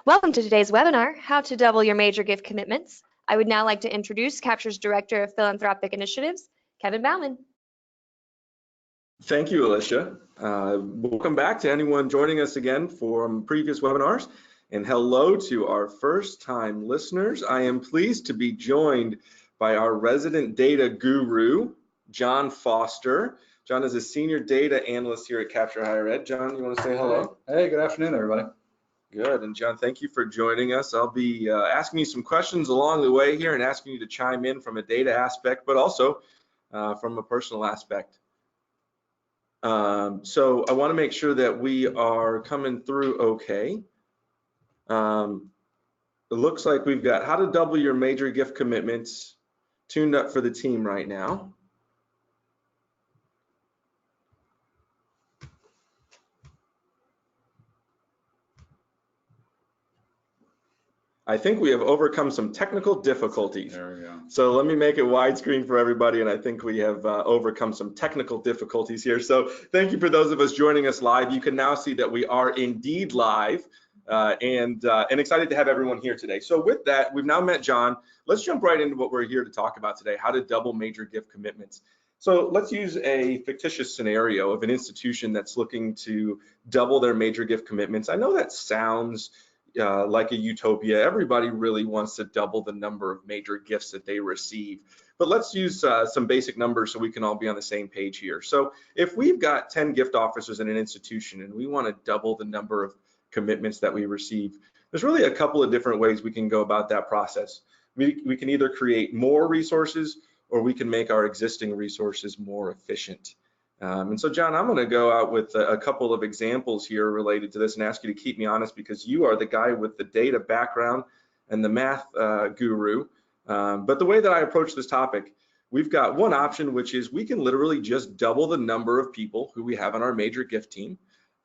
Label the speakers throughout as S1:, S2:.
S1: Welcome to today's webinar, How to Double Your Major Gift Commitments. I would now like to introduce Capture's Director of Philanthropic Initiatives, Kevin Bauman.
S2: Thank you, Alicia. Welcome back to anyone joining us again from previous webinars, and hello to our first-time listeners. I am pleased to be joined by our resident data guru, John Foster. John is a senior data analyst here at Capture Higher Ed. John, you want to say hello?
S3: Hey, good afternoon, everybody.
S2: Good, and John, thank you for joining us. I'll be asking you some questions along the way here and asking you to chime in from a data aspect, but also from a personal aspect. So I want to make sure that we are coming through okay. It looks like we've got how to double your major gift commitments tuned up for the team right now. I think we have overcome some technical difficulties.
S3: There we go.
S2: So let me make it widescreen for everybody, and I think we have overcome some technical difficulties here. So thank you for those of us joining us live. You can now see that we are indeed live and excited to have everyone here today. So with that, we've now met John. Let's jump right into what we're here to talk about today, how to double major gift commitments. So let's use a fictitious scenario of an institution that's looking to double their major gift commitments. I know that sounds like a utopia. Everybody really wants to double the number of major gifts that they receive. But let's use some basic numbers so we can all be on the same page here. So if we've got 10 gift officers in an institution and we want to double the number of commitments that we receive, there's really a couple of different ways we can go about that process. We can either create more resources or we can make our existing resources more efficient. And so, John, I'm going to go out with a couple of examples here related to this and ask you to keep me honest because you are the guy with the data background and the math guru. But the way that I approach this topic, we've got one option, which is we can literally just double the number of people who we have on our major gift team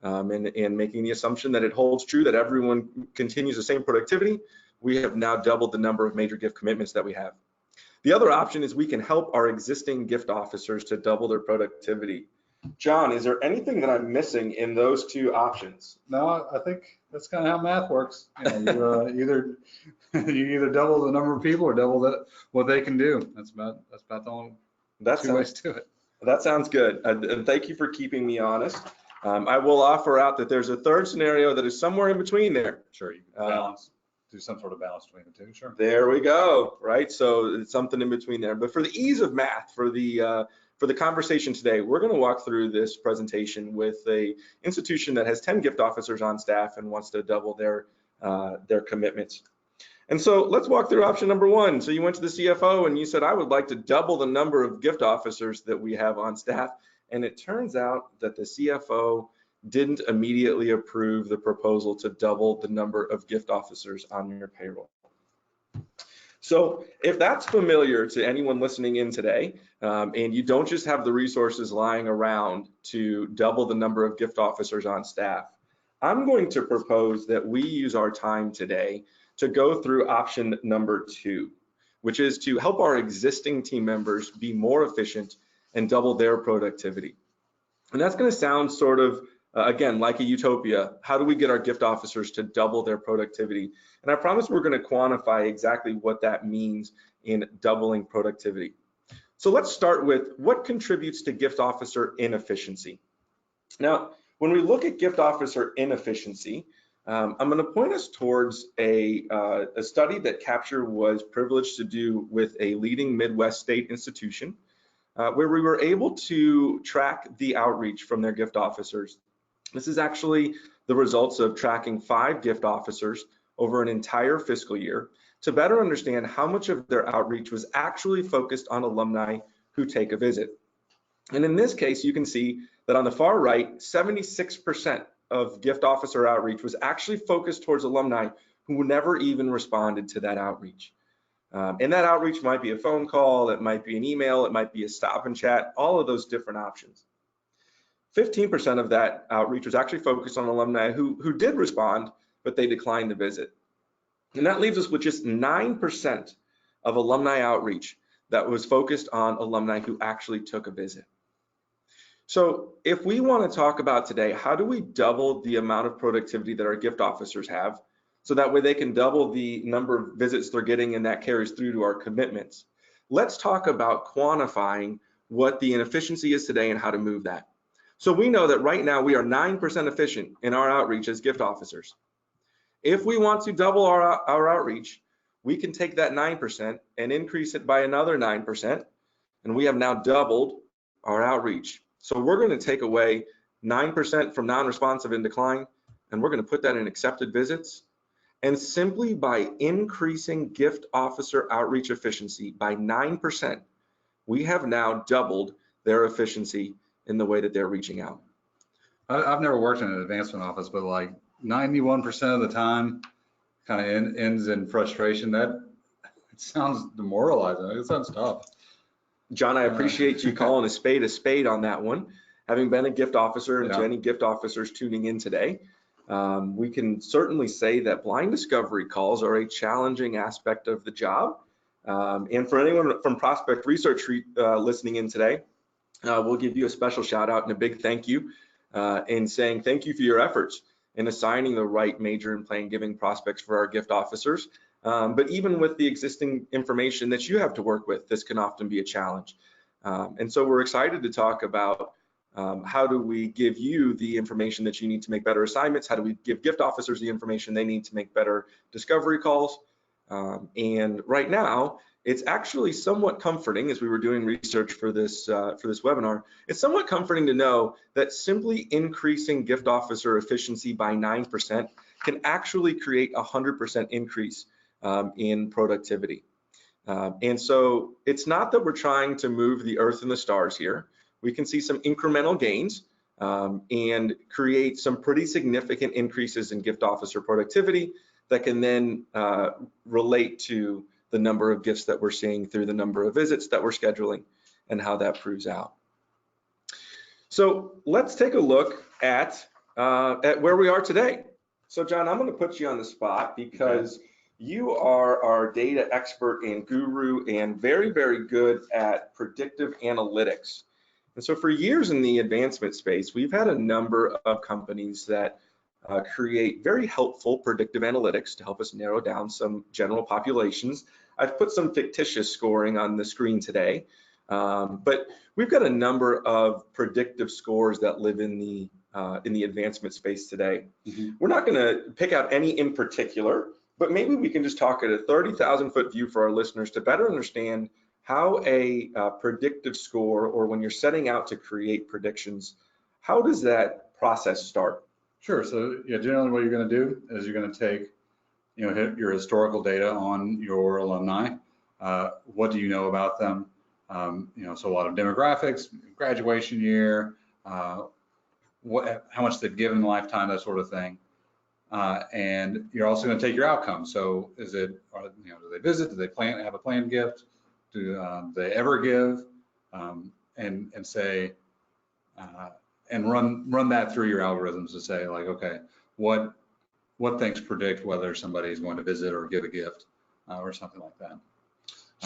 S2: and making the assumption that it holds true that everyone continues the same productivity. We have now doubled the number of major gift commitments that we have. The other option is we can help our existing gift officers to double their productivity. John, is there anything that I'm missing in those two options?
S3: No, I think that's kind of how math works. You know, you either double the number of people or double what they can do. That's about the only two ways to it.
S2: That sounds good. And thank you for keeping me honest. I will offer out that there's a third scenario that is somewhere in between there.
S3: Sure, you can balance. Do some sort of balance between the two, sure.
S2: There we go, right? So it's something in between there. But for the ease of math, for the conversation today, we're going to walk through this presentation with a institution that has 10 gift officers on staff and wants to double their commitments. And so let's walk through option number one. So you went to the CFO and you said, I would like to double the number of gift officers that we have on staff. And it turns out that the CFO didn't immediately approve the proposal to double the number of gift officers on your payroll. So if that's familiar to anyone listening in today, and you don't just have the resources lying around to double the number of gift officers on staff, I'm going to propose that we use our time today to go through option number two, which is to help our existing team members be more efficient and double their productivity. And that's going to sound sort of again, like a utopia. How do we get our gift officers to double their productivity? And I promise we're going to quantify exactly what that means in doubling productivity. So let's start with what contributes to gift officer inefficiency. Now, when we look at gift officer inefficiency, I'm going to point us towards a study that Capture was privileged to do with a leading Midwest state institution, where we were able to track the outreach from their gift officers. This is actually the results of tracking 5 gift officers over an entire fiscal year to better understand how much of their outreach was actually focused on alumni who take a visit. And in this case, you can see that on the far right, 76% of gift officer outreach was actually focused towards alumni who never even responded to that outreach. And that outreach might be a phone call, it might be an email, it might be a stop and chat, all of those different options. 15% of that outreach was actually focused on alumni who did respond, but they declined the visit. And that leaves us with just 9% of alumni outreach that was focused on alumni who actually took a visit. So if we want to talk about today, how do we double the amount of productivity that our gift officers have? So that way they can double the number of visits they're getting, and that carries through to our commitments. Let's talk about quantifying what the inefficiency is today and how to move that. So we know that right now we are 9% efficient in our outreach as gift officers. If we want to double our outreach, we can take that 9% and increase it by another 9%, and we have now doubled our outreach. So we're going to take away 9% from non-responsive and decline, and we're going to put that in accepted visits. And simply by increasing gift officer outreach efficiency by 9%, we have now doubled their efficiency in the way that they're reaching out.
S3: I've never worked in an advancement office, but like 91% of the time kind of ends in frustration. That it sounds demoralizing. It sounds tough.
S2: John, I appreciate you calling a spade on that one. Having been a gift officer, and to any gift officers tuning in today, we can certainly say that blind discovery calls are a challenging aspect of the job. And for anyone from Prospect Research listening in today, we'll give you a special shout out and a big thank you in saying thank you for your efforts in assigning the right major and plan giving prospects for our gift officers. But even with the existing information that you have to work with, this can often be a challenge. And so we're excited to talk about how do we give you the information that you need to make better assignments? How do we give gift officers the information they need to make better discovery calls? And right now, it's actually somewhat comforting, as we were doing research for this webinar, it's somewhat comforting to know that simply increasing gift officer efficiency by 9% can actually create a 100% increase in productivity. And so it's not that we're trying to move the earth and the stars here. We can see some incremental gains and create some pretty significant increases in gift officer productivity that can then relate to the number of gifts that we're seeing through the number of visits that we're scheduling and how that proves out. So let's take a look at where we are today. So John, I'm going to put you on the spot because you are our data expert and guru and very, very good at predictive analytics. And so for years in the advancement space, we've had a number of companies that create very helpful predictive analytics to help us narrow down some general populations. I've put some fictitious scoring on the screen today, but we've got a number of predictive scores that live in the advancement space today. We're not going to pick out any in particular, but maybe we can just talk at a 30,000-foot view for our listeners to better understand how a predictive score, or when you're setting out to create predictions, how does that process start?
S3: Sure. So yeah, generally what you're going to do is you're going to take, your historical data on your alumni. What do you know about them? So a lot of demographics, graduation year, how much they've given in a lifetime, that sort of thing. And you're also going to take your outcome. So do they visit? Do they have a planned gift? Do they ever give? And say, and run that through your algorithms to say, like, okay, what things predict whether somebody is going to visit or give a gift or something like that.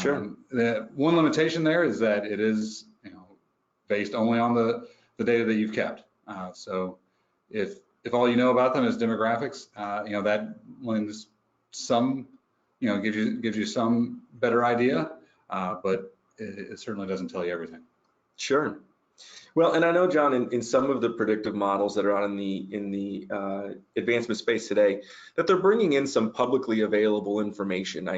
S2: Sure.
S3: The one limitation there is that it is based only on the data that you've kept. So if all you know about them is demographics, that lends some, gives you some better idea, but it certainly doesn't tell you everything.
S2: Sure. Well, and I know, John, in some of the predictive models that are out in the advancement space today, that they're bringing in some publicly available information.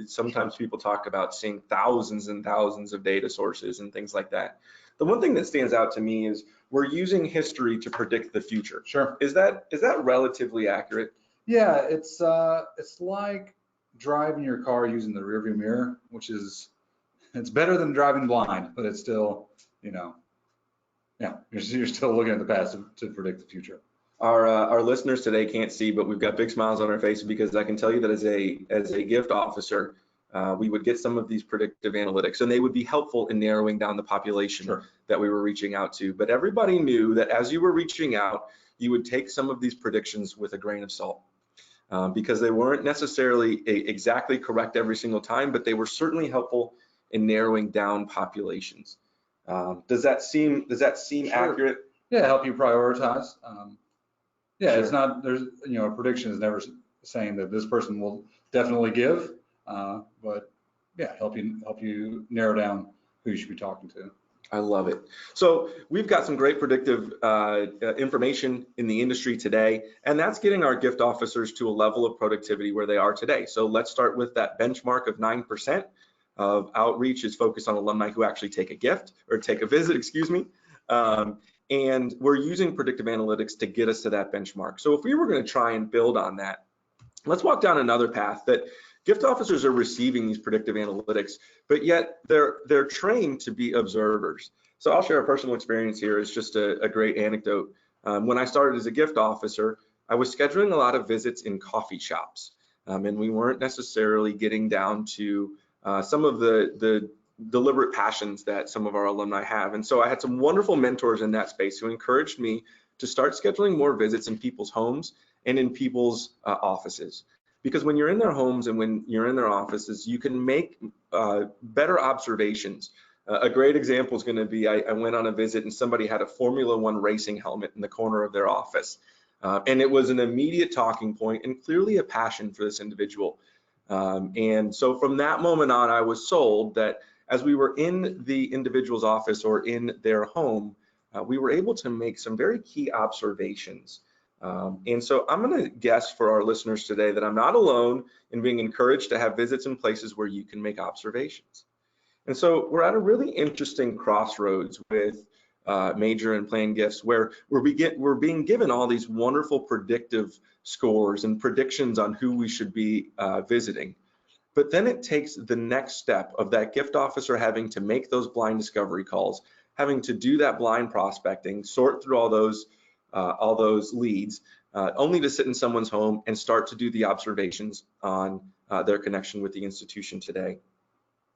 S2: Sometimes people talk about seeing thousands and thousands of data sources and things like that. The one thing that stands out to me is we're using history to predict the future.
S3: Sure.
S2: Is that relatively accurate?
S3: Yeah, it's like driving your car using the rearview mirror, which is, it's better than driving blind, but it's still, you're still looking at the past to predict the future.
S2: Our listeners today can't see, but we've got big smiles on our faces because I can tell you that as a gift officer, we would get some of these predictive analytics, and they would be helpful in narrowing down the population that we were reaching out to. But everybody knew that as you were reaching out, you would take some of these predictions with a grain of salt because they weren't necessarily exactly correct every single time, but they were certainly helpful in narrowing down populations. Does that seem accurate?
S3: Yeah, help you prioritize. It's not, there's, a prediction is saying that this person will definitely give, but yeah, help you narrow down who you should be talking to.
S2: I love it. So we've got some great predictive information in the industry today, and that's getting our gift officers to a level of productivity where they are today. So let's start with that benchmark of 9% of outreach is focused on alumni who actually take a gift or take a visit, excuse me. And we're using predictive analytics to get us to that benchmark. So if we were going to try and build on that, let's walk down another path that gift officers are receiving these predictive analytics, but yet they're trained to be observers. So I'll share a personal experience here. It's just a great anecdote. When I started as a gift officer, I was scheduling a lot of visits in coffee shops, and we weren't necessarily getting down to some of the deliberate passions that some of our alumni have. And so I had some wonderful mentors in that space who encouraged me to start scheduling more visits in people's homes and in people's offices. Because when you're in their homes and when you're in their offices, you can make better observations. A great example is going to be, I went on a visit and somebody had a Formula One racing helmet in the corner of their office. And it was an immediate talking point and clearly a passion for this individual. And so from that moment on, I was sold that as we were in the individual's office or in their home, we were able to make some very key observations. And so I'm going to guess for our listeners today that I'm not alone in being encouraged to have visits in places where you can make observations. And so we're at a really interesting crossroads with major and planned gifts where we're being given all these wonderful predictive scores and predictions on who we should be visiting. But then it takes the next step of that gift officer having to make those blind discovery calls, having to do that blind prospecting, sort through all those leads, only to sit in someone's home and start to do the observations on their connection with the institution today.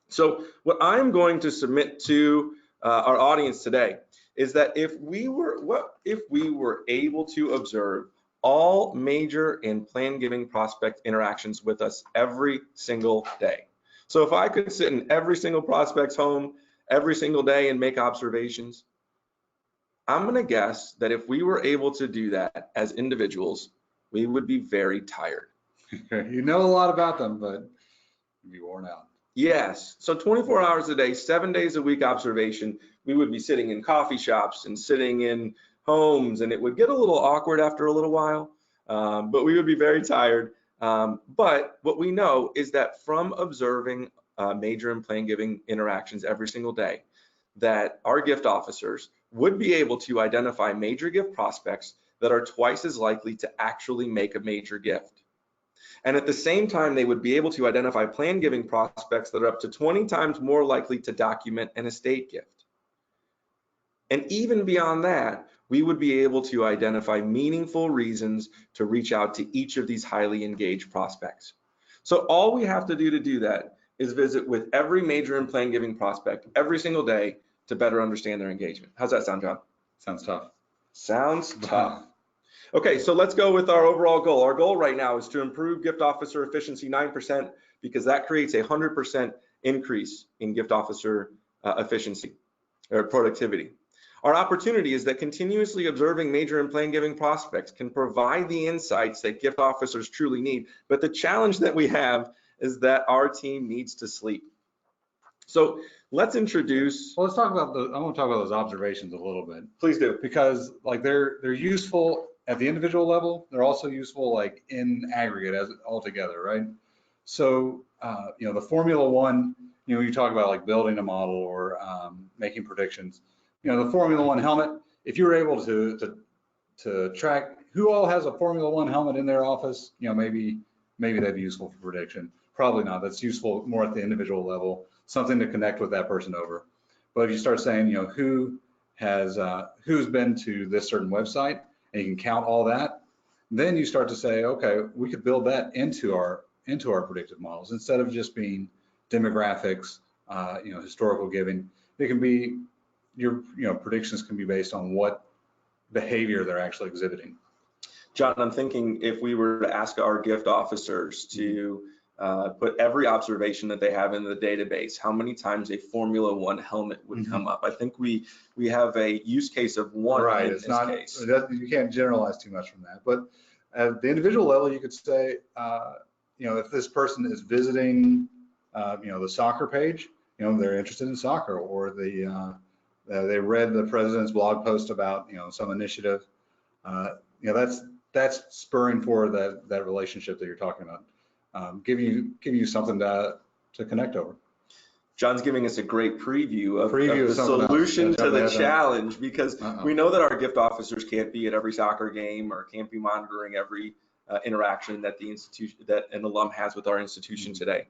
S2: So what I'm going to submit to our audience today is that if we were able to observe all major and plan giving prospect interactions with us every single day. So if I could sit in every single prospect's home every single day and make observations, I'm going to guess that if we were able to do that as individuals, we would be very tired.
S3: You know a lot about them, but you'd be worn out.
S2: Yes. So 24 hours a day, 7 days a week observation, we would be sitting in coffee shops and sitting in homes, and it would get a little awkward after a little while, but we would be very tired. But what we know is that from observing major and plan giving interactions every single day, that our gift officers would be able to identify major gift prospects that are twice as likely to actually make a major gift. And at the same time, they would be able to identify plan giving prospects that are up to 20 times more likely to document an estate gift. And even beyond that, we would be able to identify meaningful reasons to reach out to each of these highly engaged prospects. So all we have to do that is visit with every major and plan giving prospect every single day to better understand their engagement. How's that sound, John?
S3: Sounds tough.
S2: Sounds tough. Okay, so let's go with our overall goal. Our goal right now is to improve gift officer efficiency 9% because that creates a 100% increase in gift officer efficiency or productivity. Our opportunity is that continuously observing major and plan giving prospects can provide the insights that gift officers truly need. But the challenge that we have is that our team needs to sleep. So let's introduce.
S3: Well, let's talk about I want to talk about those observations a little bit.
S2: Please do.
S3: Because like they're useful at the individual level. They're also useful like in aggregate as altogether, right? So the Formula One, you talk about like building a model or making predictions. The Formula One helmet, if you were able to track who all has a Formula One helmet in their office, maybe that'd be useful for prediction. Probably not. That's useful more at the individual level, something to connect with that person over. But if you start saying, who's been to this certain website, and you can count all that, then you start to say, okay, we could build that into our predictive models instead of just being demographics, historical giving. It can be your predictions can be based on what behavior they're actually exhibiting.
S2: John, I'm thinking if we were to ask our gift officers to put every observation that they have in the database, how many times a Formula One helmet would come up. I think we have a use case of one
S3: right.
S2: in
S3: It's
S2: this
S3: not,
S2: case.
S3: You can't generalize too much from that. But At the individual level, you could say, if this person is visiting, the soccer page, they're interested in soccer, or they read the president's blog post about, some initiative. That's spurring for that relationship that you're talking about. Give you something to connect over.
S2: John's giving us a great preview of the
S3: something
S2: solution
S3: else.
S2: to the challenge, because
S3: Uh-oh.
S2: we know that our gift officers can't be at every soccer game or can't be monitoring every interaction that the institution, that an alum has with our institution today.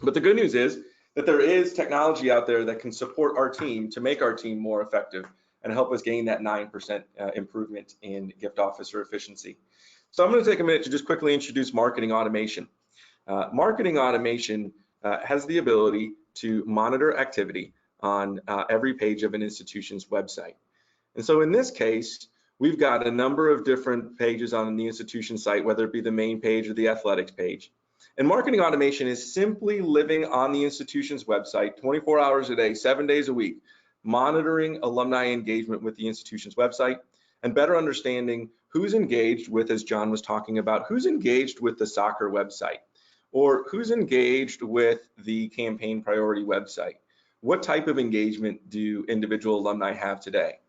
S2: But the good news is that there is technology out there that can support our team to make our team more effective and help us gain that 9% improvement in gift officer efficiency. So I'm going to take a minute to just quickly introduce marketing automation. Marketing automation has the ability to monitor activity on every page of an institution's website. And so in this case, we've got a number of different pages on the institution site, whether it be the main page or the athletics page. And marketing automation is simply living on the institution's website 24 hours a day, 7 days a week, monitoring alumni engagement with the institution's website and better understanding who's engaged with, as John was talking about, who's engaged with the soccer website, or who's engaged with the campaign priority website. What type of engagement do individual alumni have today?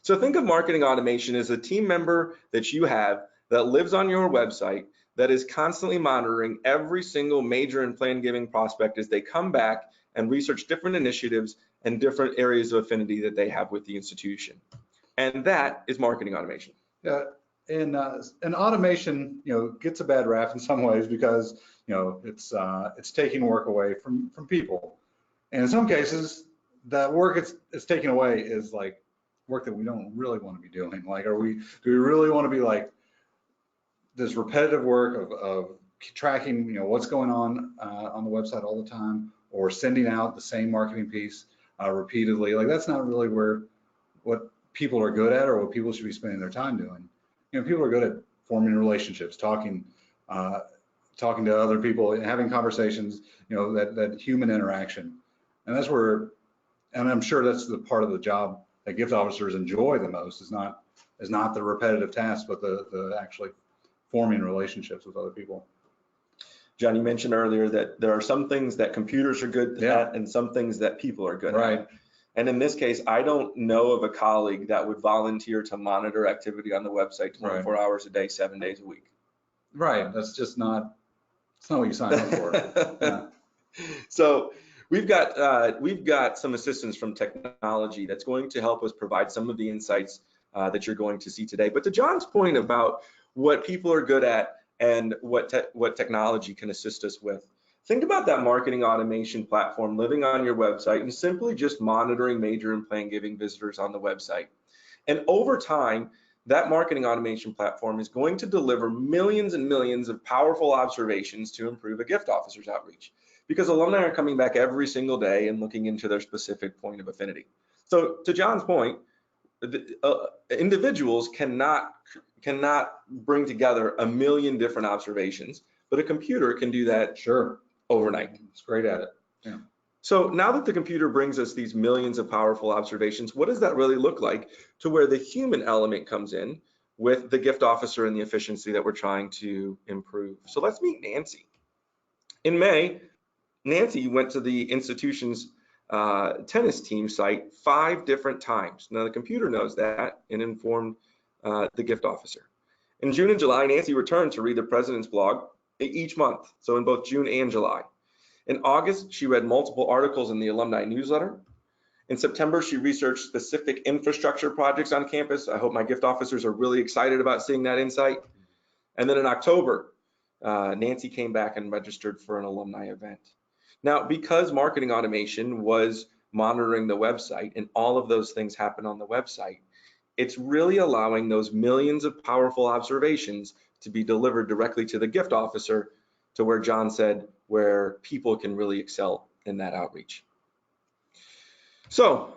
S2: So think of marketing automation as a team member that you have that lives on your website that is constantly monitoring every single major and plan giving prospect as they come back and research different initiatives and different areas of affinity that they have with the institution. And that is marketing automation.
S3: Yeah, and automation, gets a bad rap in some ways because, it's taking work away from people. And in some cases, that work it's taken away is like work that we don't really want to be doing. Like, do we really want to be like this repetitive work of tracking, what's going on the website all the time, or sending out the same marketing piece repeatedly? Like, that's not really what people are good at or what people should be spending their time doing. People are good at forming relationships, talking to other people, having conversations, that human interaction. And that's where, and I'm sure that's the part of the job that gift officers enjoy the most, is not the repetitive tasks, but the actually forming relationships with other people.
S2: John, you mentioned earlier that there are some things that computers are good at and some things that people are good at. And in this case, I don't know of a colleague that would volunteer to monitor activity on the website 24 hours a day, 7 days a week.
S3: Right. That's just not, it's not what you sign up for. Yeah.
S2: So we've got some assistance from technology that's going to help us provide some of the insights that you're going to see today. But to John's point about what people are good at and what technology can assist us with, think about that marketing automation platform living on your website and simply just monitoring major and plan giving visitors on the website. And over time, that marketing automation platform is going to deliver millions and millions of powerful observations to improve a gift officer's outreach, because alumni are coming back every single day and looking into their specific point of affinity. So to John's point, individuals cannot bring together a million different observations, but a computer can do that overnight.
S3: It's great at it. Yeah.
S2: So now that the computer brings us these millions of powerful observations, what does that really look like to where the human element comes in with the gift officer and the efficiency that we're trying to improve? So let's meet Nancy. In May, Nancy went to the institution's tennis team site 5 different times. Now the computer knows that and informed the gift officer. In June and July, Nancy returned to read the president's blog each month, so in both June and July. In August, she read multiple articles in the alumni newsletter. In September, she researched specific infrastructure projects on campus. I hope my gift officers are really excited about seeing that insight. And then in October, Nancy came back and registered for an alumni event. Now, because marketing automation was monitoring the website and all of those things happen on the website, it's really allowing those millions of powerful observations to be delivered directly to the gift officer, to where John said, where people can really excel in that outreach. So,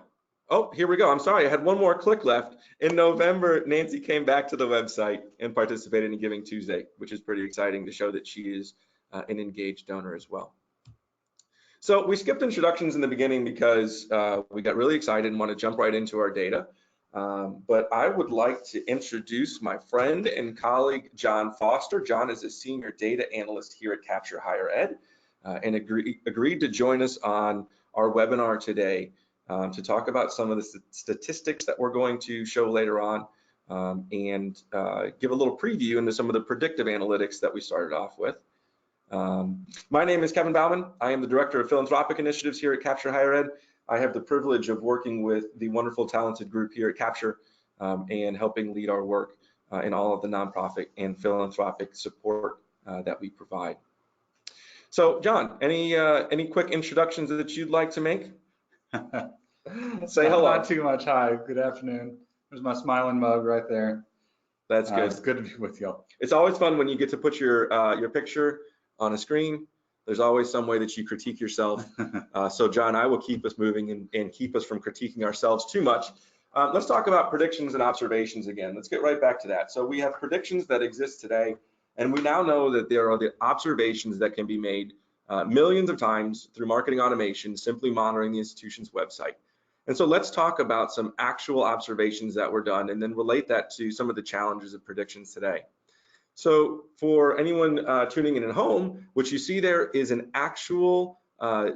S2: oh, here we go. I'm sorry, I had one more click left. In November, Nancy came back to the website and participated in Giving Tuesday, which is pretty exciting to show that she is an engaged donor as well. So we skipped introductions in the beginning because we got really excited and want to jump right into our data. But I would like to introduce my friend and colleague, John Foster. John is a senior data analyst here at Capture Higher Ed and agreed to join us on our webinar today to talk about some of the statistics that we're going to show later on and give a little preview into some of the predictive analytics that we started off with. My name is Kevin Bauman. I am the Director of Philanthropic Initiatives here at Capture Higher Ed. I have the privilege of working with the wonderful, talented group here at Capture and helping lead our work in all of the nonprofit and philanthropic support that we provide. So, John, any quick introductions that you'd like to make? Say hello.
S3: Not too much. Hi, good afternoon. There's my smiling mug right there.
S2: That's good.
S3: It's good to be with y'all.
S2: It's always fun when you get to put your picture on a screen. There's always some way that you critique yourself. So John, I will keep us moving and keep us from critiquing ourselves too much. Let's talk about predictions and observations again. Let's get right back to that. So we have predictions that exist today, and we now know that there are the observations that can be made millions of times through marketing automation, simply monitoring the institution's website. And so let's talk about some actual observations that were done and then relate that to some of the challenges of predictions today. So for anyone tuning in at home, what you see there is an actual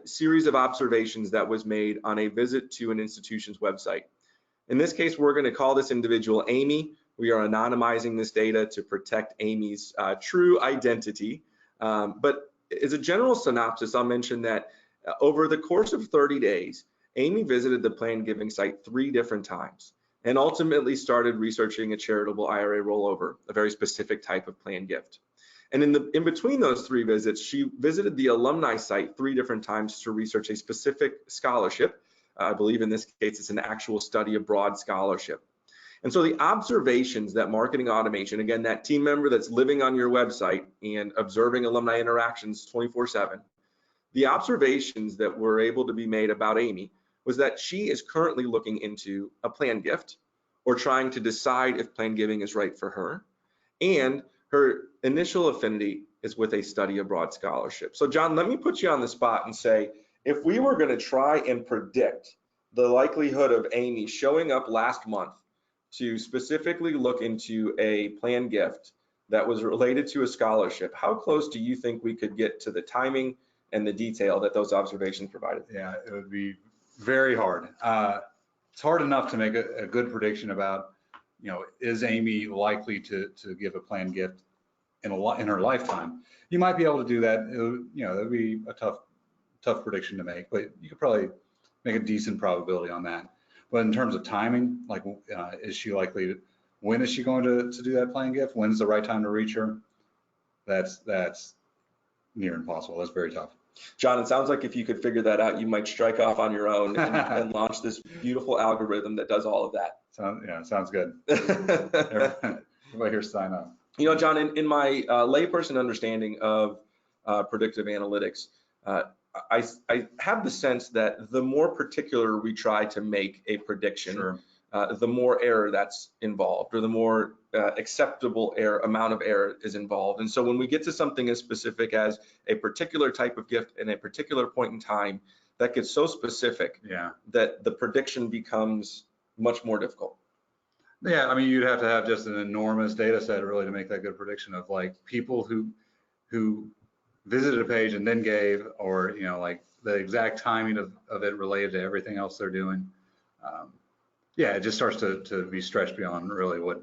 S2: series of observations that was made on a visit to an institution's website. In this case, we're going to call this individual Amy. We are anonymizing this data to protect Amy's true identity. But as a general synopsis, I'll mention that over the course of 30 days, Amy visited the Plan Giving site 3 different times and ultimately started researching a charitable IRA rollover, a very specific type of plan gift. And in between those 3 visits, she visited the alumni site 3 different times to research a specific scholarship. I believe in this case, it's an actual study abroad scholarship. And so the observations that marketing automation, again, that team member that's living on your website and observing alumni interactions 24/7, the observations that were able to be made about Amy was that she is currently looking into a plan gift or trying to decide if plan giving is right for her. And her initial affinity is with a study abroad scholarship. So John, let me put you on the spot and say, if we were going to try and predict the likelihood of Amy showing up last month to specifically look into a plan gift that was related to a scholarship, how close do you think we could get to the timing and the detail that those observations provided?
S3: Yeah, it would be very hard. It's hard enough to make a good prediction about, is Amy likely to give a planned gift in her lifetime? You might be able to do that. That would be a tough prediction to make, but you could probably make a decent probability on that. But in terms of timing, like, is she likely to, when is she going to do that planned gift? When's the right time to reach her? That's near impossible. That's very tough.
S2: John, it sounds like if you could figure that out, you might strike off on your own and launch this beautiful algorithm that does all of that.
S3: Sounds good. Everybody here sign up.
S2: John, in my layperson understanding of predictive analytics, I have the sense that the more particular we try to make a prediction,
S3: sure,
S2: the more error that's involved, or the more acceptable amount of error is involved. And so when we get to something as specific as a particular type of gift in a particular point in time, that gets so specific that the prediction becomes much more difficult.
S3: Yeah, I mean, you'd have to have just an enormous data set really to make that good prediction of like people who visited a page and then gave, or like the exact timing of it related to everything else they're doing. It just starts to be stretched beyond really what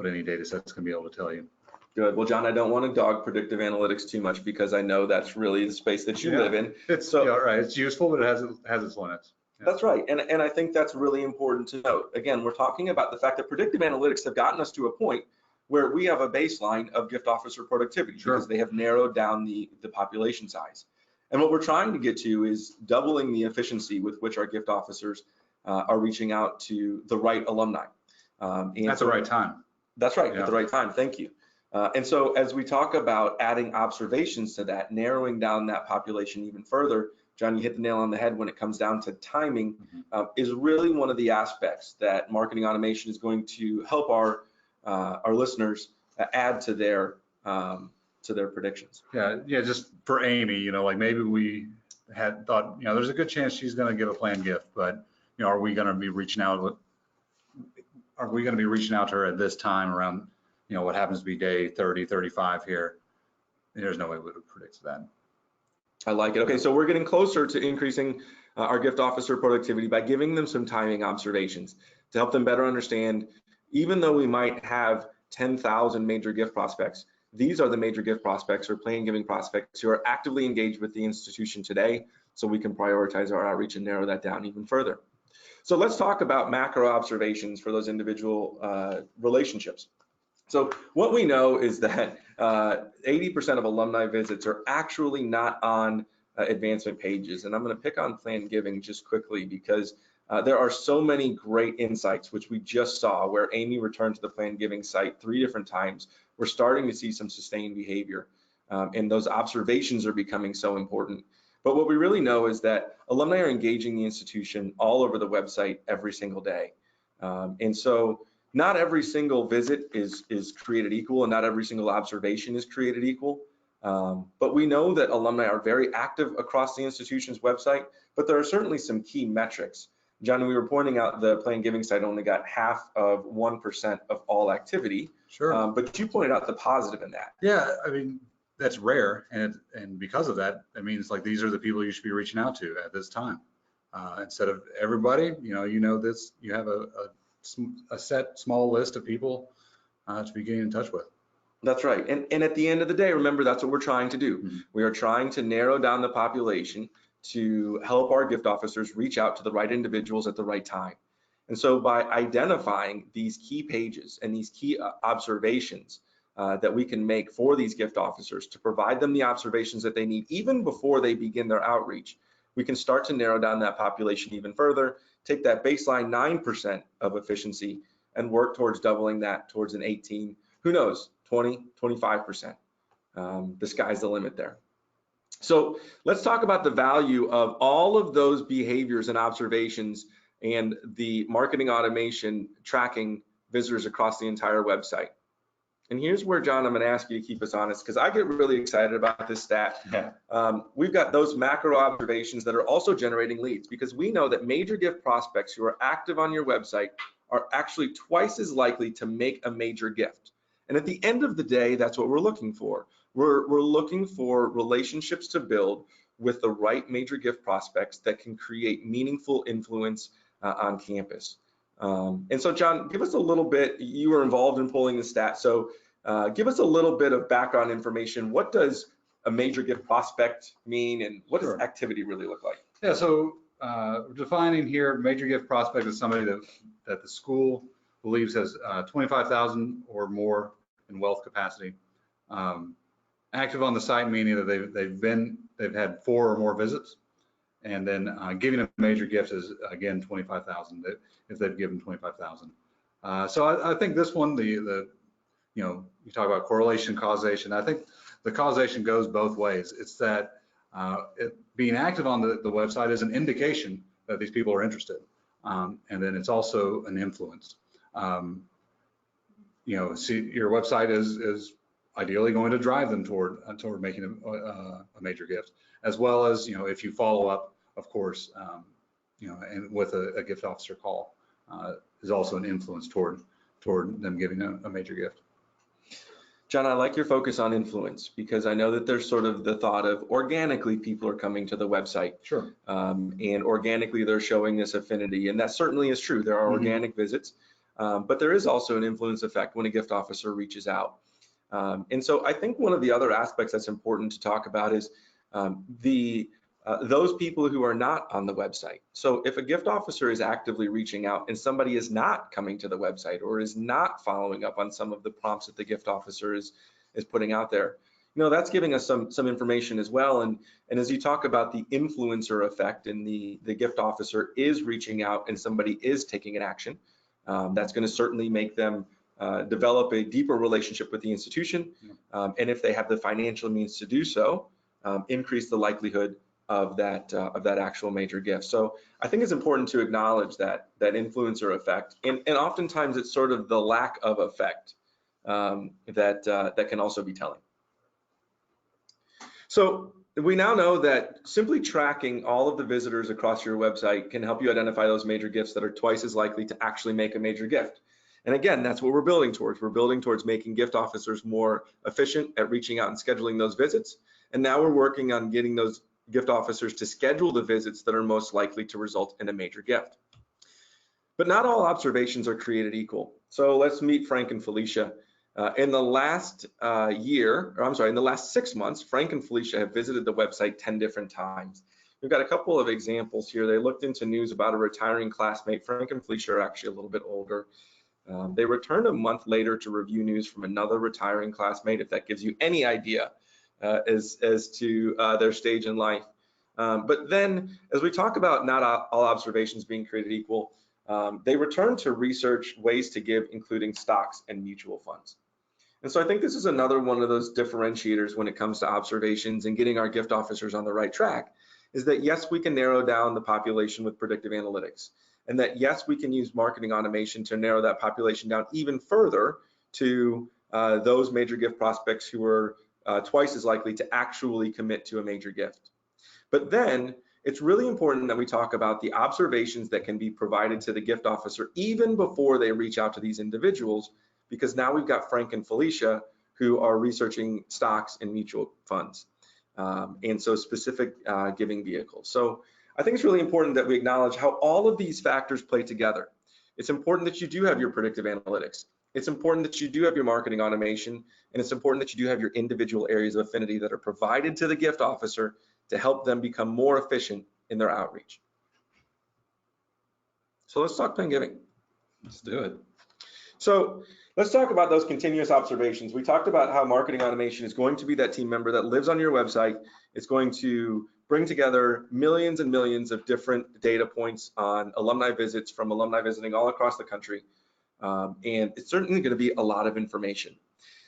S3: any data set's can be able to tell you.
S2: Good. Well, John, I don't want to dog predictive analytics too much because I know that's really the space that you live in.
S3: It's right. It's useful, but it has its limits. Yeah.
S2: That's right. And I think that's really important to note. Again, we're talking about the fact that predictive analytics have gotten us to a point where we have a baseline of gift officer productivity because they have narrowed down the population size. And what we're trying to get to is doubling the efficiency with which our gift officers are reaching out to the right alumni.
S3: At the right time.
S2: That's right, at the right time. Thank you. And so as we talk about adding observations to that, narrowing down that population even further, John, you hit the nail on the head when it comes down to timing, is really one of the aspects that marketing automation is going to help our listeners add to their predictions.
S3: Yeah, just for Amy, like maybe we had thought, there's a good chance she's going to give a planned gift, but are we going to be reaching out are we going to be reaching out to her at this time around, what happens to be day 30, 35 here? There's no way we would have predicted that.
S2: I like it. Okay, so we're getting closer to increasing our gift officer productivity by giving them some timing observations to help them better understand, even though we might have 10,000 major gift prospects, these are the major gift prospects or plan giving prospects who are actively engaged with the institution today, so we can prioritize our outreach and narrow that down even further. So let's talk about macro observations for those individual relationships. So what we know is that 80% of alumni visits are actually not on advancement pages. And I'm going to pick on plan giving just quickly because there are so many great insights, which we just saw where Amy returned to the plan giving site 3 different times. We're starting to see some sustained behavior, and those observations are becoming so important. But what we really know is that alumni are engaging the institution all over the website every single day. And so not every single visit is created equal, and not every single observation is created equal. But we know that alumni are very active across the institution's website, but there are certainly some key metrics. John, we were pointing out the plan giving site only got half of 1% of all activity.
S3: Sure.
S2: But you pointed out the positive in that.
S3: Yeah, I mean, that's rare. And because of that, I mean, it's like these are the people you should be reaching out to at this time. Instead of everybody, this, you have a set small list of people to be getting in touch with.
S2: That's right. And at the end of the day, remember, that's what we're trying to do. Mm-hmm. We are trying to narrow down the population to help our gift officers reach out to the right individuals at the right time. And so by identifying these key pages and these key observations that we can make for these gift officers to provide them the observations that they need even before they begin their outreach, we can start to narrow down that population even further, take that baseline 9% of efficiency and work towards doubling that towards an 18, who knows, 20, 25%. The sky's the limit there. So let's talk about the value of all of those behaviors and observations and the marketing automation tracking visitors across the entire website. And here's where, John, I'm going to ask you to keep us honest because I get really excited about this stat. Yeah. We've got those macro observations that are also generating leads because we know that major gift prospects who are active on your website are actually twice as likely to make a major gift. And at the end of the day, that's what we're looking for. We're looking for relationships to build with the right major gift prospects that can create meaningful influence on campus. And so, John, give us a little bit, you were involved in pulling the stat, so give us a little bit of background information. What does a major gift prospect mean, and what does activity really look like?
S3: Yeah, so we're defining here major gift prospect as somebody that the school believes has 25,000 or more in wealth capacity. Active on the site meaning that they've had 4 or more visits, and then giving a major gift is again 25,000 if they've given 25,000. So I think this one, you talk about correlation, causation. I think the causation goes both ways. It's that being active on the website is an indication that these people are interested, and then it's also an influence. See, your website is ideally going to drive them toward making a major gift, as well as if you follow up, of course, and with a gift officer call is also an influence toward them giving a major gift.
S2: John, I like your focus on influence because I know that there's sort of the thought of organically people are coming to the website.
S3: Sure.
S2: And organically they're showing this affinity, and that certainly is true. There are organic visits, but there is also an influence effect when a gift officer reaches out. And so I think one of the other aspects that's important to talk about is those people who are not on the website. So if a gift officer is actively reaching out and somebody is not coming to the website or is not following up on some of the prompts that the gift officer is putting out there, that's giving us some information as well. And as you talk about the influencer effect and the gift officer is reaching out and somebody is taking an action, that's going to certainly make them develop a deeper relationship with the institution. And if they have the financial means to do so, increase the likelihood of that actual major gift. So I think it's important to acknowledge that influencer effect, and oftentimes it's sort of the lack of effect that can also be telling. So we now know that simply tracking all of the visitors across your website can help you identify those major gifts that are twice as likely to actually make a major gift. And again, that's what we're building towards. We're building towards making gift officers more efficient at reaching out and scheduling those visits. And now we're working on getting those gift officers to schedule the visits that are most likely to result in a major gift. But not all observations are created equal. So let's meet Frank and Felicia. In the last in the last 6 months, Frank and Felicia have visited the website 10 different times. We've got a couple of examples here. They looked into news about a retiring classmate. Frank and Felicia are actually a little bit older. They returned a month later to review news from another retiring classmate, if that gives you any idea as to their stage in life. But then, as we talk about not all observations being created equal, they returned to research ways to give, including stocks and mutual funds. And so I think this is another one of those differentiators when it comes to observations and getting our gift officers on the right track, is that yes, we can narrow down the population with predictive analytics. And that yes, we can use marketing automation to narrow that population down even further to those major gift prospects who are twice as likely to actually commit to a major gift. But then it's really important that we talk about the observations that can be provided to the gift officer even before they reach out to these individuals, because now we've got Frank and Felicia who are researching stocks and mutual funds, and so specific giving vehicles. So I think it's really important that we acknowledge how all of these factors play together. It's important that you do have your predictive analytics. It's important that you do have your marketing automation, and it's important that you do have your individual areas of affinity that are provided to the gift officer to help them become more efficient in their outreach. So let's talk plan giving.
S3: Let's do it.
S2: So let's talk about those continuous observations. We talked about how marketing automation is going to be that team member that lives on your website. It's going to bring together millions and millions of different data points on alumni visits from alumni visiting all across the country. And it's certainly going to be a lot of information.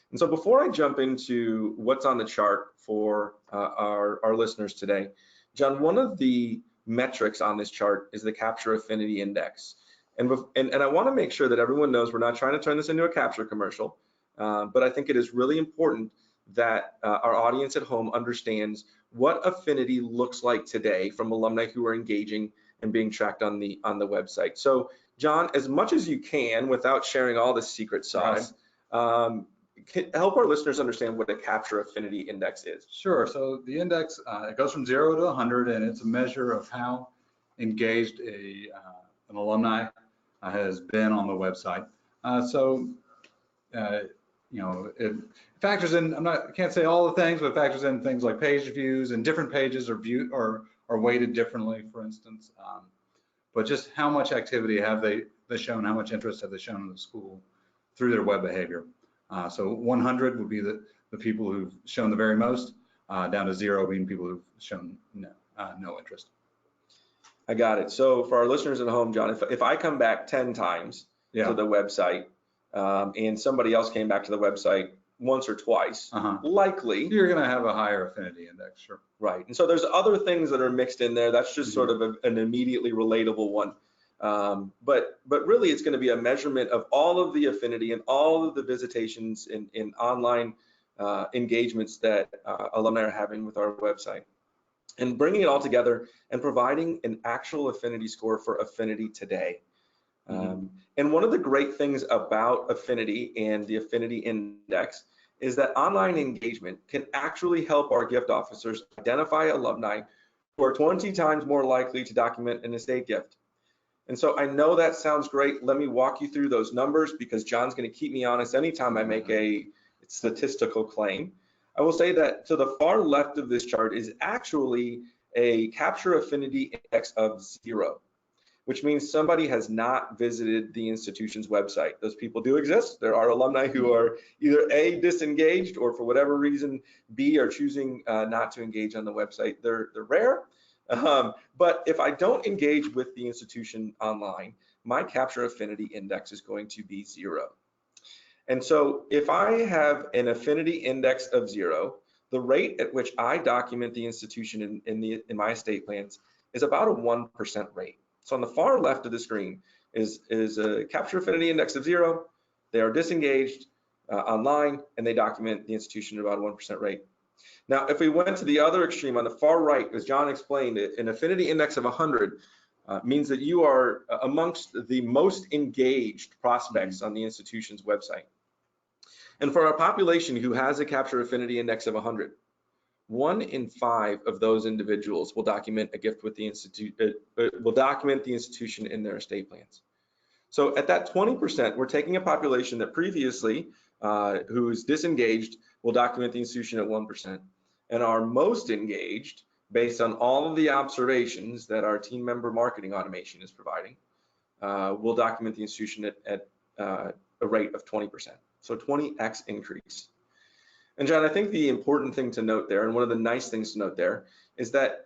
S2: And so before I jump into what's on the chart for our listeners today, John, one of the metrics on this chart is the Capture Affinity Index. And I want to make sure that everyone knows we're not trying to turn this into a capture commercial, but I think it is really important that our audience at home understands what affinity looks like today from alumni who are engaging and being tracked on the website. So John, as much as you can without sharing all the secret sauce, help our listeners understand what a Capture Affinity Index is.
S3: Sure. So the index, it goes from 0 to 100, and it's a measure of how engaged an alumni has been on the website. It factors in, I can't say all the things, but it factors in things like page views, and different pages are weighted differently, for instance. But just how much activity have they shown, how much interest have they shown in the school through their web behavior. So 100 would be the people who've shown the very most, down to 0 being people who've shown no interest.
S2: I got it. So for our listeners at home, John, if I come back 10 times to the website, and somebody else came back to the website once or twice, likely
S3: you're going to have a higher affinity index. Sure.
S2: Right. And so there's other things that are mixed in there. That's just sort of an immediately relatable one. But really it's going to be a measurement of all of the affinity and all of the visitations in online engagements that alumni are having with our website, and bringing it all together and providing an actual affinity score for affinity today. And one of the great things about affinity and the affinity index is that online engagement can actually help our gift officers identify alumni who are 20 times more likely to document an estate gift. And so I know that sounds great. Let me walk you through those numbers, because John's going to keep me honest anytime I make a statistical claim. I will say that to the far left of this chart is actually a Capture Affinity Index of 0, which means somebody has not visited the institution's website. Those people do exist. There are alumni who are either A, disengaged, or for whatever reason, B, are choosing not to engage on the website. They're rare. But if I don't engage with the institution online, my Capture Affinity Index is going to be 0. And so if I have an affinity index of 0, the rate at which I document the institution in my estate plans is about a 1% rate. So on the far left of the screen is a Capture Affinity Index of 0. They are disengaged online, and they document the institution at about a 1% rate. Now, if we went to the other extreme on the far right, as John explained, an affinity index of 100, means that you are amongst the most engaged prospects on the institution's website. And for our population who has a Capture Affinity Index of 100, 1 in 5 of those individuals will document a gift with the institution in their estate plans. So at that 20%, we're taking a population that previously, who's disengaged, will document the institution at 1%. And our most engaged, based on all of the observations that our team member marketing automation is providing, will document the institution at a rate of 20%. So 20x increase. And John, I think the important thing to note there, and one of the nice things to note there, is that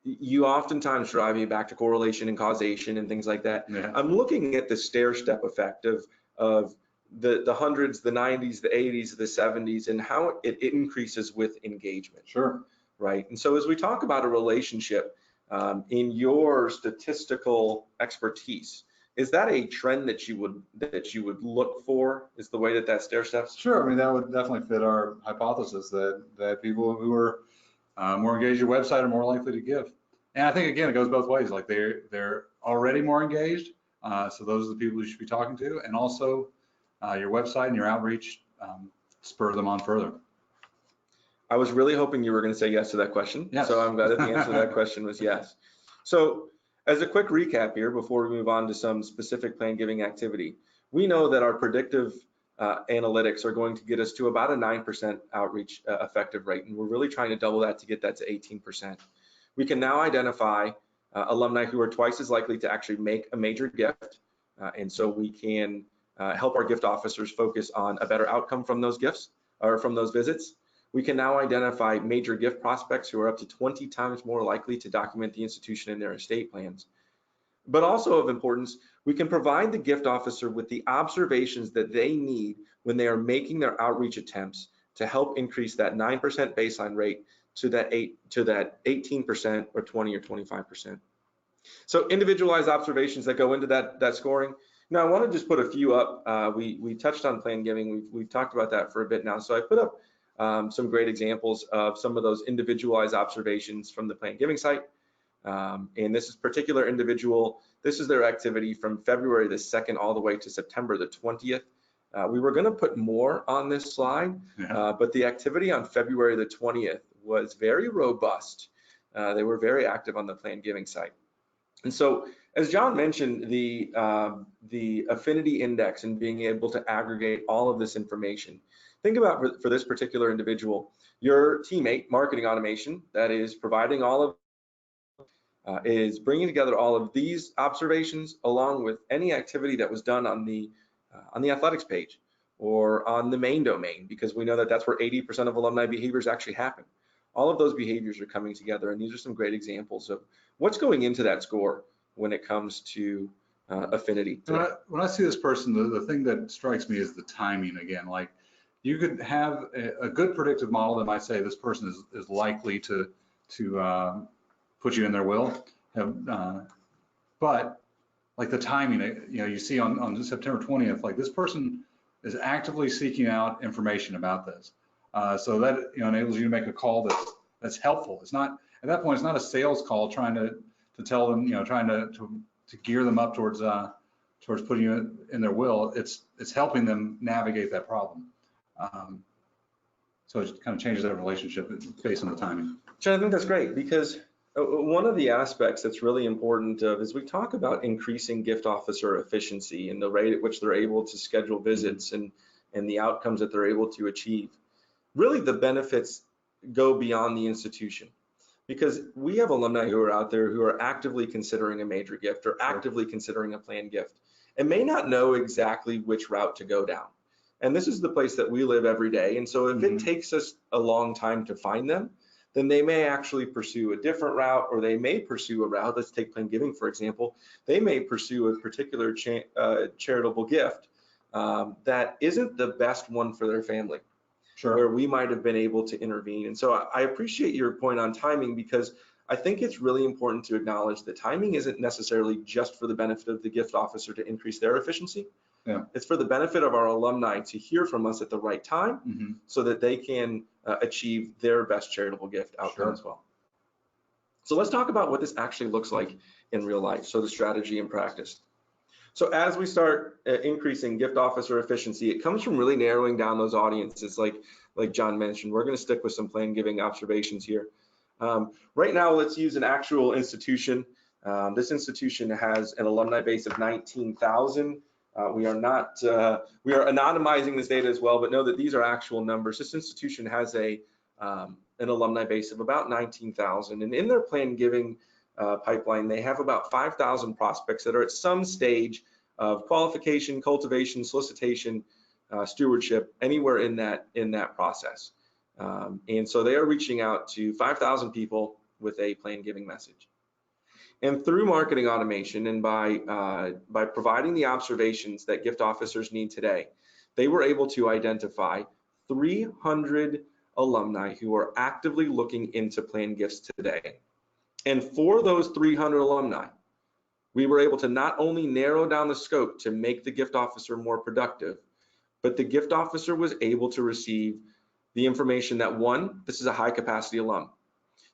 S2: you oftentimes drive me back to correlation and causation and things like that.
S3: Yeah.
S2: I'm looking at the stair-step effect of the hundreds, the 90s, the 80s, the 70s, and how it increases with engagement.
S3: Sure.
S2: Right. And so as we talk about a relationship in your statistical expertise, is that a trend that you would look for? Is the way that stair steps?
S3: Sure. I mean, that would definitely fit our hypothesis that people who are more engaged with your website are more likely to give. And I think, again, it goes both ways. Like they're already more engaged. So those are the people you should be talking to. And also your website and your outreach spur them on further.
S2: I was really hoping you were going to say yes to that question.
S3: Yes.
S2: So I'm glad that the answer to that question was yes. So as a quick recap here, before we move on to some specific plan giving activity, we know that our predictive analytics are going to get us to about a 9% outreach effective rate. And we're really trying to double that to get that to 18%. We can now identify alumni who are twice as likely to actually make a major gift. And so we can help our gift officers focus on a better outcome from those gifts or from those visits. We can now identify major gift prospects who are up to 20 times more likely to document the institution in their estate plans. But also of importance, we can provide the gift officer with the observations that they need when they are making their outreach attempts to help increase that 9% baseline rate to that 18% or 20 or 25%. So individualized observations that go into that scoring. Now I want to just put a few up. We touched on plan giving. We've talked about that for a bit now. So I put up some great examples of some of those individualized observations from the plan giving site. And this is particular individual. This is their activity from February the 2nd all the way to September the 20th. We were going to put more on this slide, but the activity on February the 20th was very robust. They were very active on the plan giving site. And so, as John mentioned, the affinity index and being able to aggregate all of this information. Think about for this particular individual, your teammate, marketing automation, that is providing all of, is bringing together all of these observations along with any activity that was done on the athletics page or on the main domain, because we know that that's where 80% of alumni behaviors actually happen. All of those behaviors are coming together, and these are some great examples of what's going into that score when it comes to affinity.
S3: When I see this person, the thing that strikes me is the timing again. Like you could have a good predictive model that might say this person is likely to put you in their will, but like the timing, you see on September 20th, like this person is actively seeking out information about this. So that enables you to make a call that's helpful. It's not, at that point, it's not a sales call trying to tell them, trying to gear them up towards putting you in their will. It's helping them navigate that problem. So it kind of changes that relationship based on the timing.
S2: John, I think that's great, because one of the aspects that's really important is we talk about increasing gift officer efficiency and the rate at which they're able to schedule visits and the outcomes that they're able to achieve. Really, the benefits go beyond the institution, because we have alumni who are out there who are actively considering a major gift or actively considering a planned gift and may not know exactly which route to go down. And this is the place that we live every day. And so if it takes us a long time to find them, then they may actually pursue a different route, or they may pursue a route. Let's take plan giving, for example. They may pursue a particular charitable gift that isn't the best one for their family. Sure. Where we might have been able to intervene. And so I appreciate your point on timing, because I think it's really important to acknowledge that timing isn't necessarily just for the benefit of the gift officer to increase their efficiency. Yeah. It's for the benefit of our alumni to hear from us at the right time so that they can achieve their best charitable gift outcome as well. So let's talk about what this actually looks like in real life. So the strategy and practice. So as we start increasing gift officer efficiency, it comes from really narrowing down those audiences like John mentioned. We're going to stick with some plan giving observations here. Right now, let's use an actual institution. This institution has an alumni base of 19,000. We are anonymizing this data as well, but know that these are actual numbers. This institution has an alumni base of about 19,000, and in their plan giving pipeline, they have about 5,000 prospects that are at some stage of qualification, cultivation, solicitation, stewardship, anywhere in that process. And so they are reaching out to 5,000 people with a plan giving message. And through marketing automation and by providing the observations that gift officers need today, they were able to identify 300 alumni who are actively looking into plan gifts today. And for those 300 alumni, we were able to not only narrow down the scope to make the gift officer more productive, but the gift officer was able to receive the information that, one, this is a high capacity alum.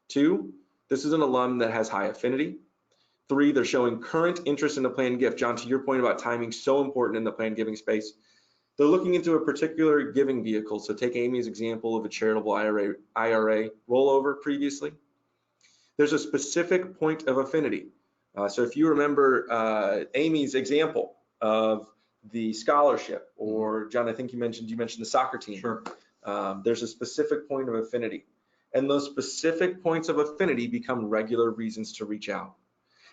S2: Two, this is an alum that has high affinity. Three, they're showing current interest in the planned gift. John, to your point about timing, so important in the planned giving space. They're looking into a particular giving vehicle. So take Amy's example of a charitable IRA rollover previously. There's a specific point of affinity. So if you remember Amy's example of the scholarship, or John, I think you mentioned the soccer team.
S3: Sure.
S2: There's a specific point of affinity. And those specific points of affinity become regular reasons to reach out.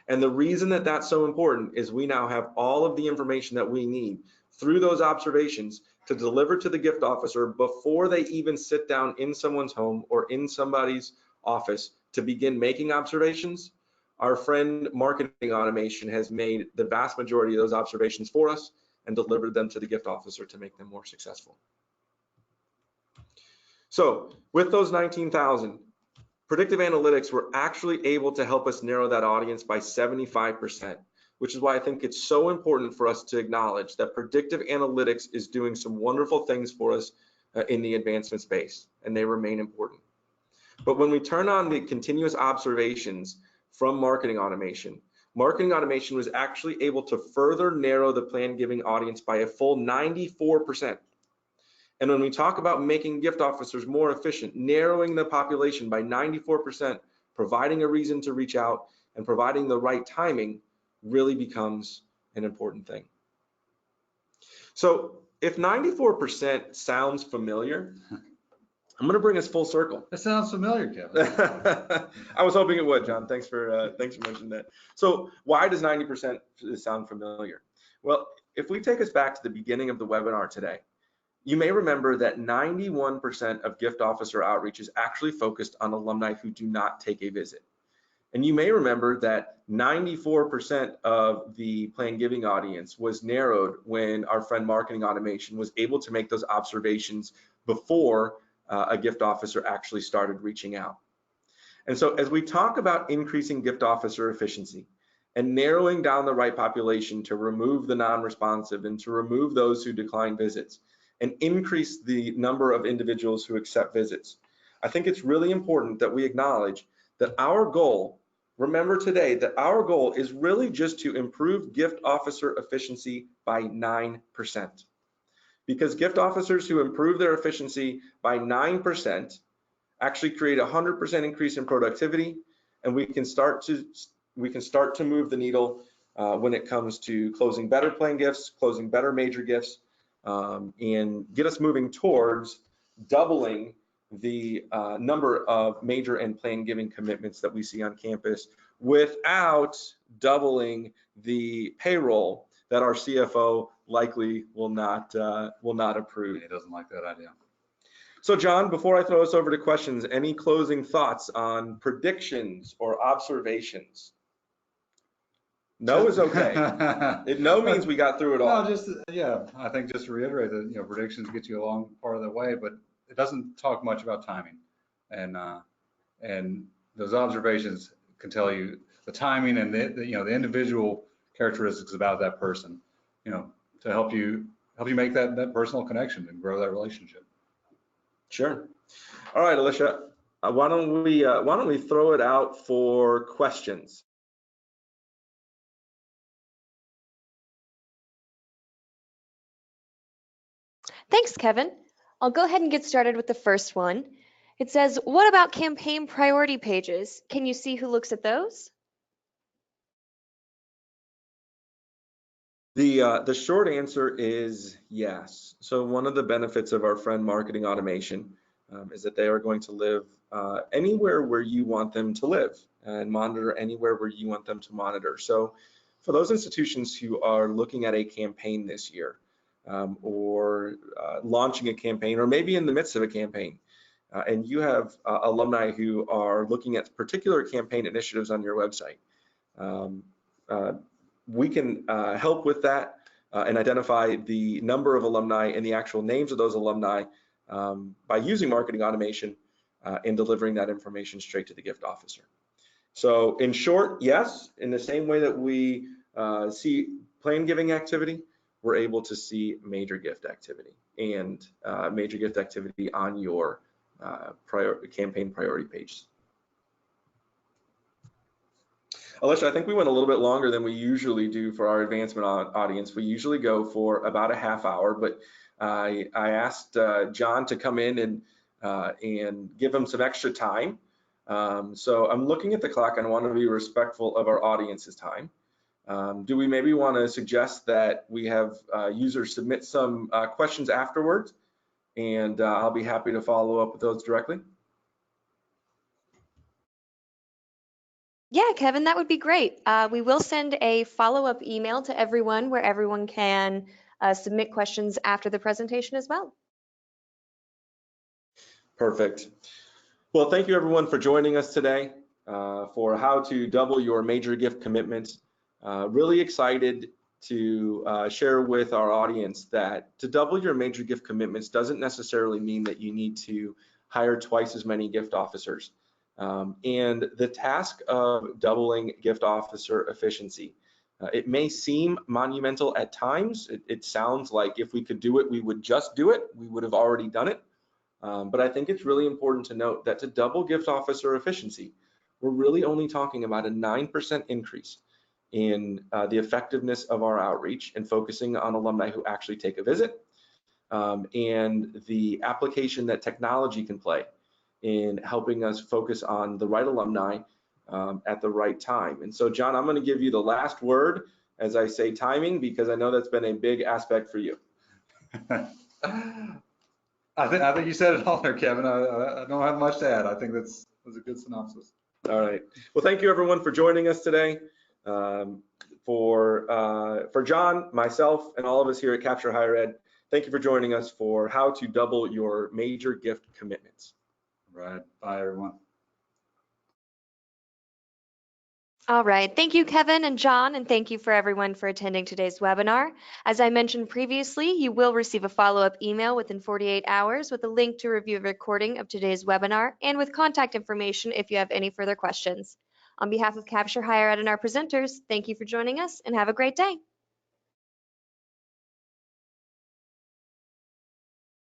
S2: And the reason that that's so important is we now have all of the information that we need through those observations to deliver to the gift officer before they even sit down in someone's home or in somebody's office to begin making observations. Our friend marketing automation has made the vast majority of those observations for us and delivered them to the gift officer to make them more successful. So with those 19,000, predictive analytics were actually able to help us narrow that audience by 75%, which is why I think it's so important for us to acknowledge that predictive analytics is doing some wonderful things for us in the advancement space, and they remain important. But when we turn on the continuous observations from marketing automation was actually able to further narrow the plan giving audience by a full 94%. And when we talk about making gift officers more efficient, narrowing the population by 94%, providing a reason to reach out and providing the right timing really becomes an important thing. So if 94% sounds familiar, I'm going to bring us full circle.
S3: That sounds familiar, Kevin.
S2: I was hoping it would, John. Thanks for mentioning that. So why does 90% sound familiar? Well, if we take us back to the beginning of the webinar today, you may remember that 91% of gift officer outreach is actually focused on alumni who do not take a visit. And you may remember that 94% of the plan giving audience was narrowed when our friend marketing automation was able to make those observations before a gift officer actually started reaching out. And so as we talk about increasing gift officer efficiency and narrowing down the right population to remove the non-responsive and to remove those who decline visits, and increase the number of individuals who accept visits, I think it's really important that we acknowledge that our goal, remember today, that our goal is really just to improve gift officer efficiency by 9%. Because gift officers who improve their efficiency by 9% actually create a 100% increase in productivity, and we can start to move the needle when it comes to closing better plan gifts, closing better major gifts, and get us moving towards doubling the number of major and plan giving commitments that we see on campus without doubling the payroll that our CFO likely will not approve.
S3: He doesn't like that idea.
S2: So John, before I throw us over to questions, any closing thoughts on predictions or observations? No is okay. No means we got through it all.
S3: No, I think just to reiterate that, predictions get you a long part of the way, but it doesn't talk much about timing. And those observations can tell you the timing and the individual characteristics about that person, to help you make that personal connection and grow that relationship.
S2: Sure. All right, Alicia, why don't we throw it out for questions?
S1: Thanks, Kevin. I'll go ahead and get started with the first one. It says, what about campaign priority pages? Can you see who looks at those?
S2: The short answer is yes. So one of the benefits of our friend Marketing Automation is that they are going to live anywhere where you want them to live and monitor anywhere where you want them to monitor. So for those institutions who are looking at a campaign this year or launching a campaign or maybe in the midst of a campaign, and you have alumni who are looking at particular campaign initiatives on your website, we can help with that and identify the number of alumni and the actual names of those alumni by using marketing automation and delivering that information straight to the gift officer. So in short, yes, in the same way that we see plain giving activity, we're able to see major gift activity and major gift activity on your campaign priority pages. Alicia, I think we went a little bit longer than we usually do for our advancement audience. We usually go for about a half hour, but I asked John to come in and give him some extra time. So I'm looking at the clock and I want to be respectful of our audience's time. Do we maybe want to suggest that we have users submit some questions afterwards, and I'll be happy to follow up with those directly?
S1: Yeah, Kevin, that would be great. We will send a follow-up email to everyone where everyone can submit questions after the presentation as well.
S2: Perfect. Well, thank you everyone for joining us today for how to double your major gift commitments. Really excited to share with our audience that to double your major gift commitments doesn't necessarily mean that you need to hire twice as many gift officers. And the task of doubling gift officer efficiency, it may seem monumental at times. It sounds like if we could do it, we would just do it. We would have already done it. But I think it's really important to note that to double gift officer efficiency, we're really only talking about a 9% increase in the effectiveness of our outreach and focusing on alumni who actually take a visit and the application that technology can play in helping us focus on the right alumni at the right time. And so, John, I'm going to give you the last word as I say timing, because I know that's been a big aspect for you.
S3: I think you said it all there, Kevin. I don't have much to add. I think that was a good synopsis.
S2: All right. Well, thank you everyone for joining us today. For John, myself, and all of us here at Capture Higher Ed, thank you for joining us for how to double your major gift commitments.
S3: Right. Bye, everyone.
S1: All right. Thank you, Kevin and John, and thank you for everyone for attending today's webinar. As I mentioned previously, you will receive a follow-up email within 48 hours with a link to review a recording of today's webinar and with contact information if you have any further questions. On behalf of Capture Higher Ed and our presenters, thank you for joining us and have a great day.